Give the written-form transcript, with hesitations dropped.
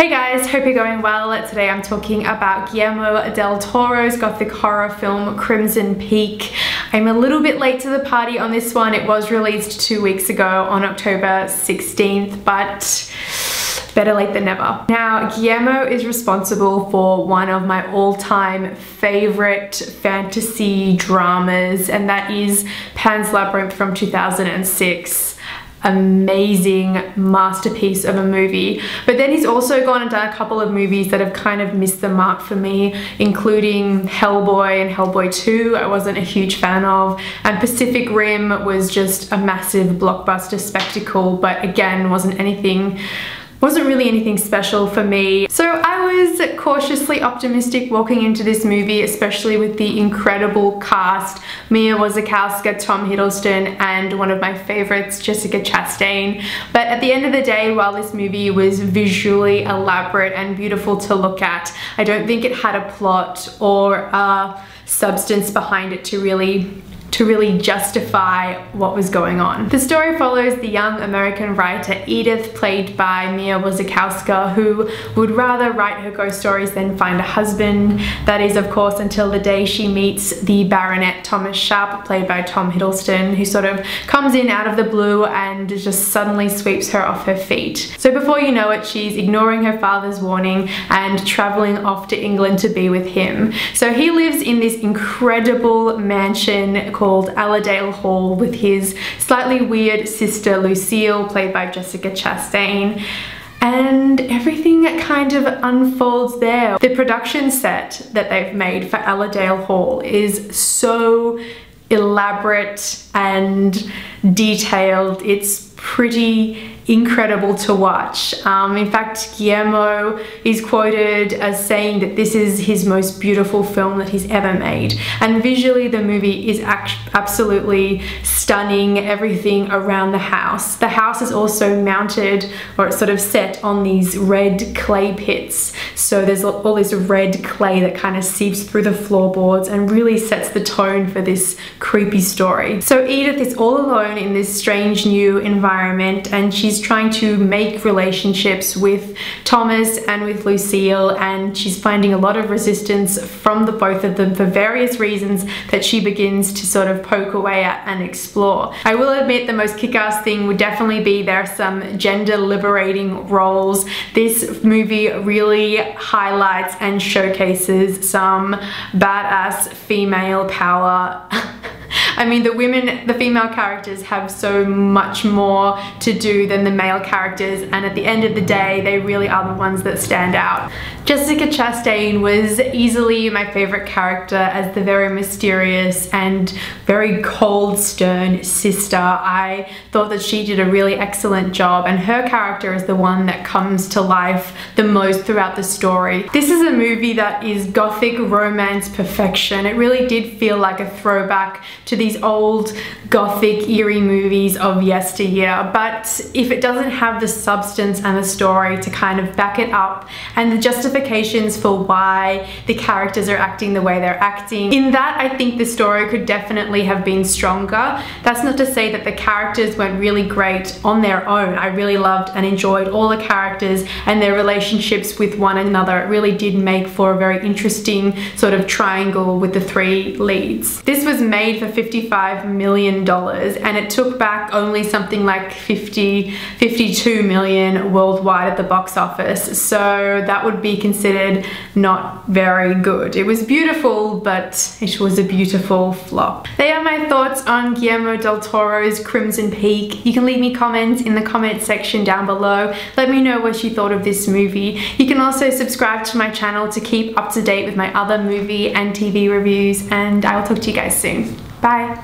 Hey guys, hope you're going well. Today I'm talking about Guillermo del Toro's gothic horror film Crimson Peak. I'm a little bit late to the party on this one. It was released 2 weeks ago on October 16th, but better late than never. Now, Guillermo is responsible for one of my all-time favorite fantasy dramas, and that is Pan's Labyrinth from 2006. Amazing masterpiece of a movie. But then he's also gone and done a couple of movies that have kind of missed the mark for me, including Hellboy and Hellboy 2 I wasn't a huge fan of, and Pacific Rim was just a massive blockbuster spectacle, but again wasn't really anything special for me. So I was cautiously optimistic walking into this movie, especially with the incredible cast, Mia Wasikowska, Tom Hiddleston, and one of my favorites, Jessica Chastain. But at the end of the day, while this movie was visually elaborate and beautiful to look at, I don't think it had a plot or a substance behind it to really justify what was going on. The story follows the young American writer Edith, played by Mia Wasikowska, who would rather write her ghost stories than find a husband. That is, of course, until the day she meets the Baronet Thomas Sharp, played by Tom Hiddleston, who sort of comes in out of the blue and just suddenly sweeps her off her feet. So before you know it, she's ignoring her father's warning and traveling off to England to be with him. So he lives in this incredible mansion called Allerdale Hall with his slightly weird sister Lucille, played by Jessica Chastain, and everything kind of unfolds there. The production set that they've made for Allerdale Hall is so elaborate and detailed. It's pretty incredible to watch. In fact, Guillermo is quoted as saying that this is his most beautiful film that he's ever made. And visually, the movie is absolutely stunning. Everything around the house. The house is also mounted, or it's sort of set on these red clay pits. So there's all this red clay that kind of seeps through the floorboards and really sets the tone for this creepy story. So Edith is all alone in this strange new environment, and she's trying to make relationships with Thomas and with Lucille, and she's finding a lot of resistance from the both of them for various reasons that she begins to sort of poke away at and explore. I will admit the most kick-ass thing would definitely be there are some gender liberating roles. This movie really highlights and showcases some badass female power. I mean, the female characters have so much more to do than the male characters, and at the end of the day, they really are the ones that stand out. Jessica Chastain was easily my favorite character as the very mysterious and very cold, stern sister. I thought that she did a really excellent job, and her character is the one that comes to life the most throughout the story. This is a movie that is gothic romance perfection. It really did feel like a throwback to these old gothic eerie movies of yesteryear, but if it doesn't have the substance and the story to kind of back it up and the justifications for why the characters are acting the way they're acting, in that I think the story could definitely have been stronger. That's not to say that the characters weren't really great on their own. I really loved and enjoyed all the characters and their relationships with one another. It really did make for a very interesting sort of triangle with the three leads. This was made for $55 million, and it took back only something like 52 million worldwide at the box office, so that would be considered not very good. It was beautiful, but it was a beautiful flop. They are my thoughts on Guillermo del Toro's Crimson Peak. You can leave me comments in the comment section down below. Let me know what you thought of this movie. You can also subscribe to my channel to keep up to date with my other movie and TV reviews, and I will talk to you guys soon. Bye.